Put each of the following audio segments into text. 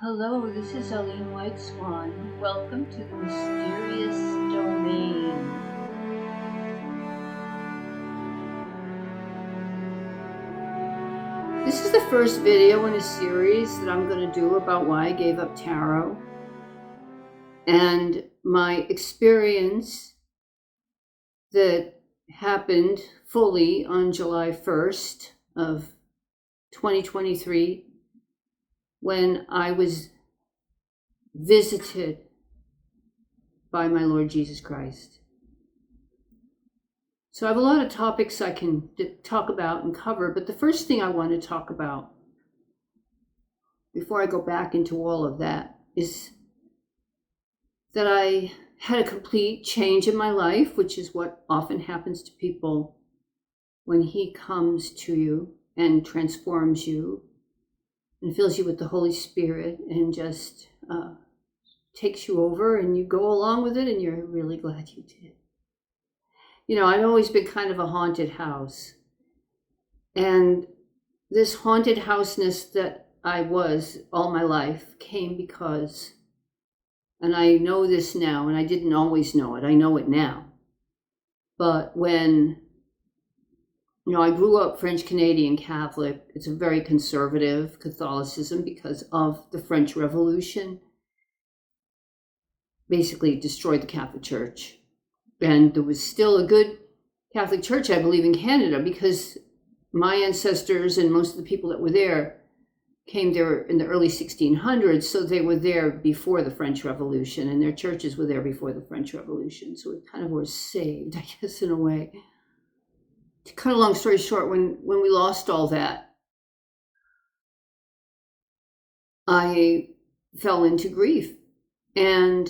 Hello, this is Aline White Swan. Welcome to the Mysterious Domain. This is the first video in a series that I'm going to do about why I gave up tarot and my experience that happened fully on July 1st of 2023 when I was visited by my Lord Jesus Christ. So I have a lot of topics I can talk about and cover, but the first thing I want to talk about before I go back into all of that is that I had a complete change in my life, which is what often happens to people when he comes to you and transforms you and fills you with the Holy Spirit and just takes you over, and you go along with it and you're really glad you did. You know, I've always been kind of a haunted house. And this haunted houseness that I was all my life came because, and I know this now, and I didn't always know it, I know it now. But when I grew up French Canadian Catholic. It's a very conservative Catholicism because of the French Revolution. Basically destroyed the Catholic Church. And there was still a good Catholic Church, I believe, in Canada, because my ancestors and most of the people that were there came there in the early 1600s, so they were there before the French Revolution, and their churches were there before the French Revolution. So we kind of were saved, I guess, in a way. To cut a long story short, when we lost all that, I fell into grief, and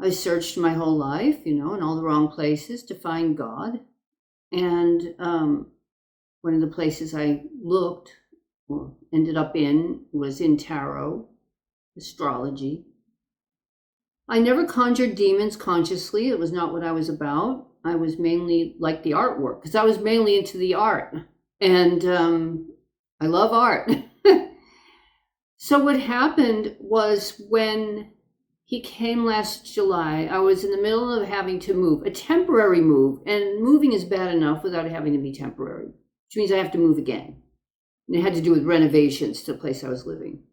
I searched my whole life, in all the wrong places to find God. And one of the places I looked or ended up in was in tarot, astrology. I never conjured demons consciously. It was not what I was about. I was mainly like the artwork because I was mainly into the art, and I love art. So what happened was when he came last July, I was in the middle of having to move, a temporary move, and moving is bad enough without having to be temporary, which means I have to move again. And it had to do with renovations to the place I was living.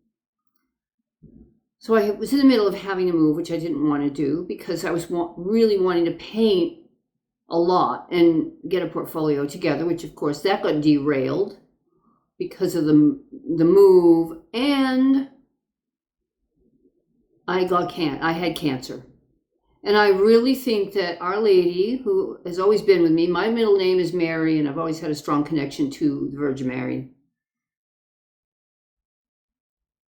So I was in the middle of having to move, which I didn't want to do because I was really wanting to paint a lot and get a portfolio together, which of course that got derailed because of the move, and I had cancer. And I really think that Our Lady, who has always been with me, my middle name is Mary, and I've always had a strong connection to the Virgin Mary.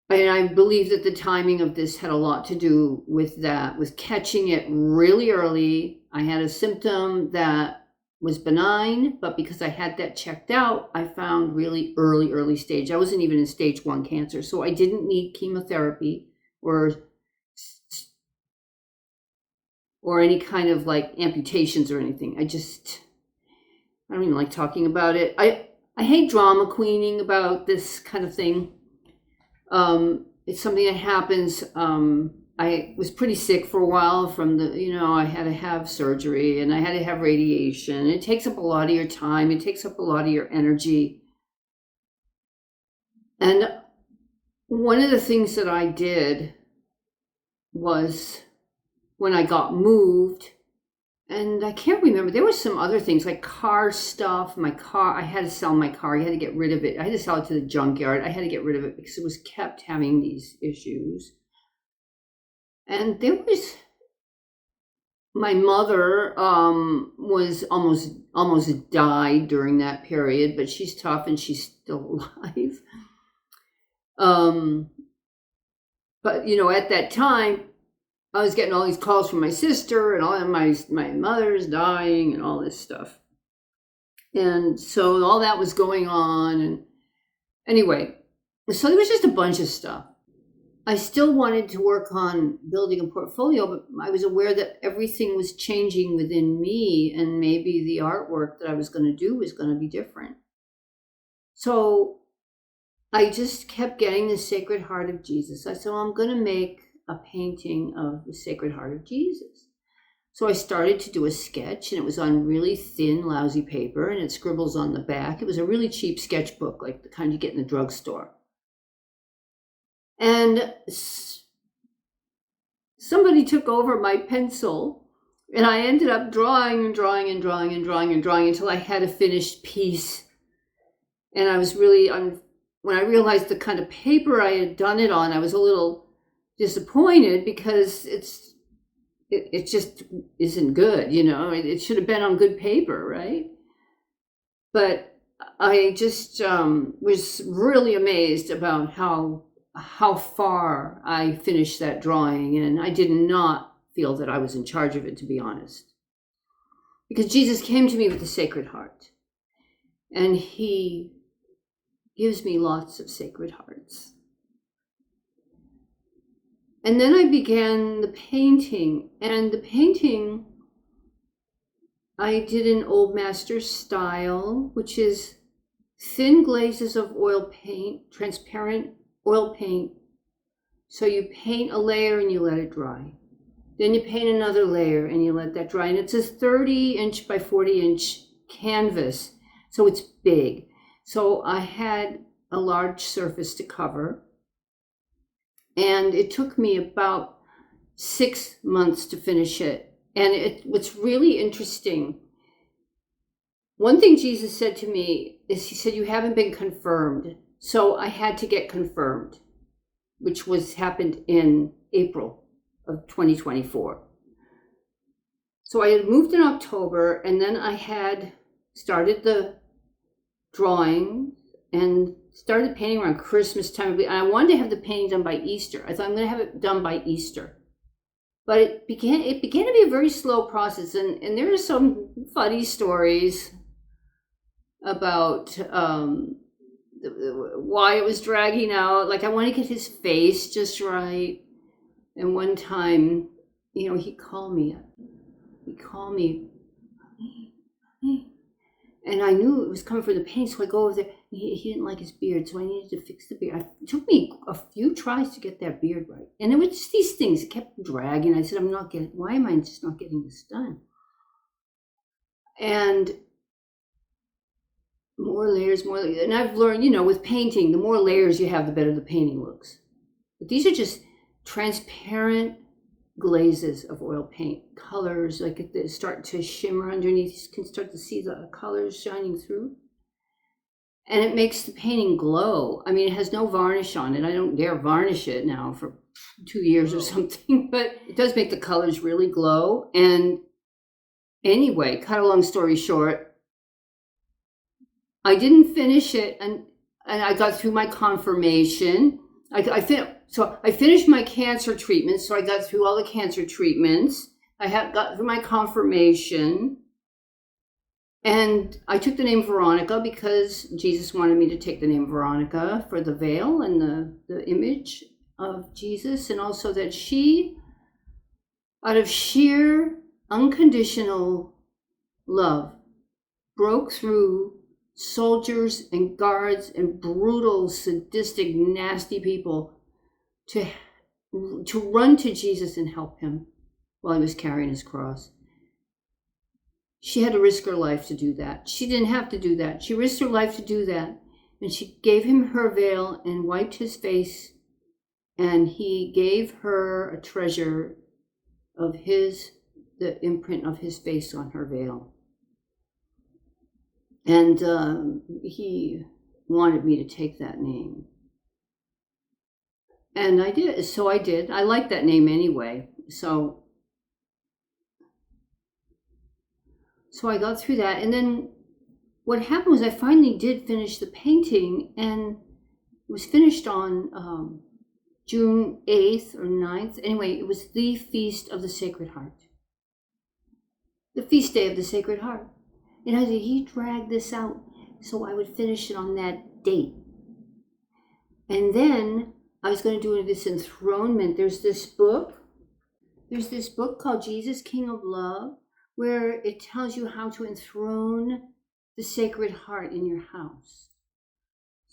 And I believe that the timing of this had a lot to do with that, with catching it really early. I had a symptom that was benign, but because I had that checked out, I found really early stage. I wasn't even in stage 1 cancer, so I didn't need chemotherapy or any kind of like amputations or anything. I don't even like talking about it. I hate drama queening about this kind of thing. It's something that happens. I was pretty sick for a while from I had to have surgery and I had to have radiation. It takes up a lot of your time. It takes up a lot of your energy. And one of the things that I did was when I got moved, and I can't remember, there were some other things like car stuff. My car, I had to sell my car. I had to get rid of it. I had to sell it to the junkyard. I had to get rid of it because it was kept having these issues. And there was, my mother was almost died during that period, but she's tough and she's still alive. But at that time, I was getting all these calls from my sister and all of my mother's dying and all this stuff. And so all that was going on. And anyway, so there was just a bunch of stuff. I still wanted to work on building a portfolio, but I was aware that everything was changing within me, and maybe the artwork that I was going to do was going to be different. So I just kept getting the Sacred Heart of Jesus. I said, well, I'm going to make a painting of the Sacred Heart of Jesus. So I started to do a sketch, and it was on really thin, lousy paper, and it scribbles on the back. It was a really cheap sketchbook, like the kind you get in the drugstore. And somebody took over my pencil, and I ended up drawing and drawing and drawing and drawing and drawing until I had a finished piece. And I was really, when I realized the kind of paper I had done it on, I was a little disappointed because it just isn't good, you know. It should have been on good paper, right? But I just was really amazed about how far I finished that drawing, and I did not feel that I was in charge of it, to be honest. Because Jesus came to me with the Sacred Heart, and he gives me lots of Sacred Hearts. And then I began the painting, and the painting I did in Old Master style, which is thin glazes of oil paint, transparent oil paint. So you paint a layer and you let it dry. Then you paint another layer and you let that dry. And it's a 30-inch by 40-inch canvas, so it's big. So I had a large surface to cover. And it took me about 6 months to finish it. And what's really interesting, one thing Jesus said to me is, he said, you haven't been confirmed. So I had to get confirmed, which happened in April of 2024. So I had moved in October, and then I had started the drawing and started painting around Christmas time. And I wanted to have the painting done by Easter. I thought, I'm going to have it done by Easter. But it began to be a very slow process. And there are some funny stories about why it was dragging out. Like, I want to get his face just right. And one time, you know, he called me, and I knew it was coming from the paint, so I go over there. He didn't like his beard, so I needed to fix the beard. It took me a few tries to get that beard right. And it was just these things, it kept dragging. I said, why am I just not getting this done? And more layers. And I've learned, you know, with painting, the more layers you have, the better the painting looks. But these are just transparent glazes of oil paint, colors, like they start to shimmer underneath. You can start to see the colors shining through. And it makes the painting glow. I mean, it has no varnish on it. I don't dare varnish it now for 2 years or something, but it does make the colors really glow. And anyway, cut a long story short, I didn't finish it, and I got through my confirmation. I finished my cancer treatment, so I got through all the cancer treatments. I got through my confirmation, and I took the name Veronica because Jesus wanted me to take the name Veronica for the veil and the image of Jesus, and also that she, out of sheer unconditional love, broke through soldiers and guards and brutal, sadistic, nasty people to run to Jesus and help him while he was carrying his cross. She had to risk her life to do that. She didn't have to do that. She risked her life to do that. And she gave him her veil and wiped his face. And he gave her a treasure of the imprint of his face on her veil. And he wanted me to take that name. And I did. So I did. I like that name anyway. So I got through that. And then what happened was I finally did finish the painting, and it was finished on June 8th or 9th. Anyway, it was the Feast of the Sacred Heart. The feast day of the Sacred Heart. And I said, he dragged this out so I would finish it on that date. And then I was going to do this enthronement. There's this book called Jesus, King of Love, where it tells you how to enthrone the Sacred Heart in your house.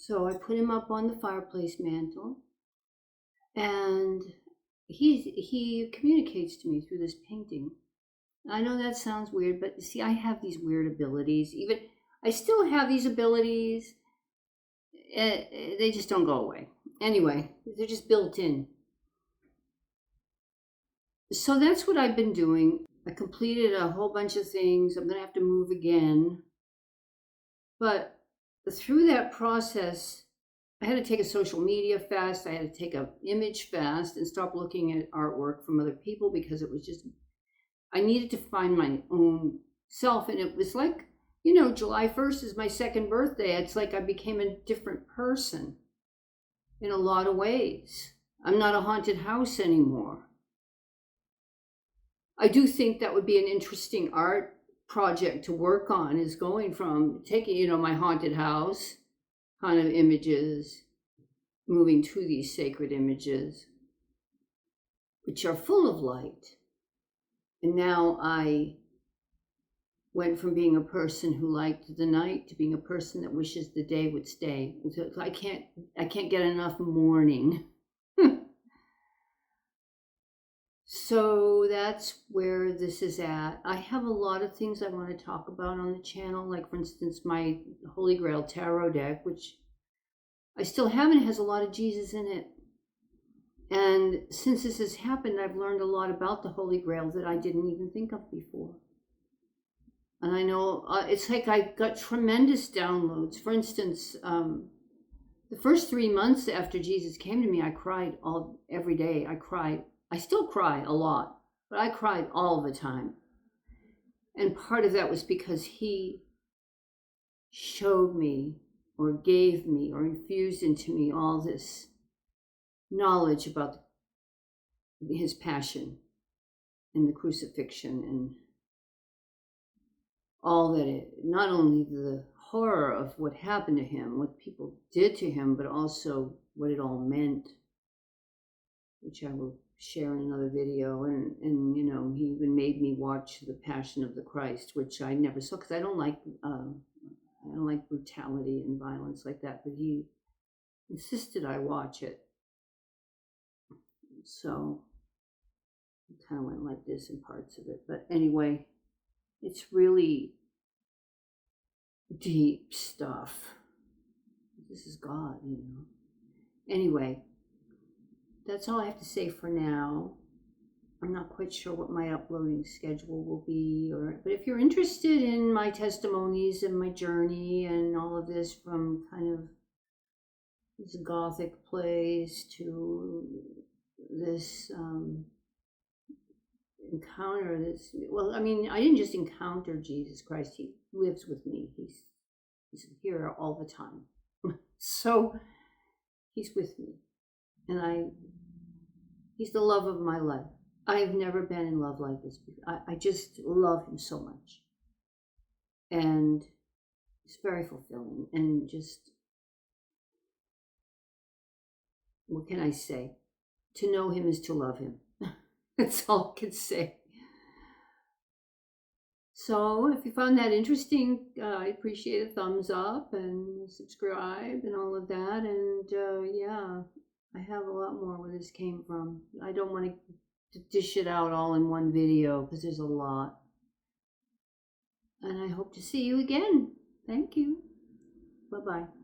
So I put him up on the fireplace mantle, and he communicates to me through this painting. I know that sounds weird, but see, I have these weird abilities. Even I still have these abilities. They just don't go away. Anyway, they're just built in. So that's what I've been doing. I completed a whole bunch of things. I'm going to have to move again. But through that process, I had to take a social media fast. I had to take an image fast and stop looking at artwork from other people, because it was just, I needed to find my own self. And it was like, July 1st is my second birthday. It's like I became a different person in a lot of ways. I'm not a haunted house anymore. I do think that would be an interesting art project to work on, is going from taking, my haunted house kind of images, moving to these sacred images, which are full of light. And now I went from being a person who liked the night to being a person that wishes the day would stay. So I can't get enough morning. So that's where this is at. I have a lot of things I want to talk about on the channel, like, for instance, my Holy Grail Tarot deck, which I still have, and it has a lot of Jesus in it. And since this has happened, I've learned a lot about the Holy Grail that I didn't even think of before. And I know it's like I got tremendous downloads. For instance, the first 3 months after Jesus came to me, I cried every day. I cried. I still cry a lot, but I cried all the time. And part of that was because he showed me, or gave me, or infused into me all this knowledge about his passion and the crucifixion, and all that not only the horror of what happened to him, what people did to him, but also what it all meant, which I will share in another video. And he even made me watch The Passion of the Christ, which I never saw, because I don't like brutality and violence like that, but he insisted I watch it. So it kind of went like this in parts of it. But anyway, it's really deep stuff. This is God, Anyway, that's all I have to say for now. I'm not quite sure what my uploading schedule will be, but if you're interested in my testimonies and my journey and all of this, from kind of this Gothic place to this encounter, I didn't just encounter Jesus Christ. He lives with me. He's here all the time. So he's with me, and he's the love of my life. I've never been in love like this before. I just love him so much. And it's very fulfilling. And just, what can I say? To know him is to love him. That's all I can say. So if you found that interesting, I appreciate a thumbs up and subscribe and all of that. And yeah, I have a lot more where this came from. I don't want to dish it out all in one video, because there's a lot. And I hope to see you again. Thank you. Bye-bye.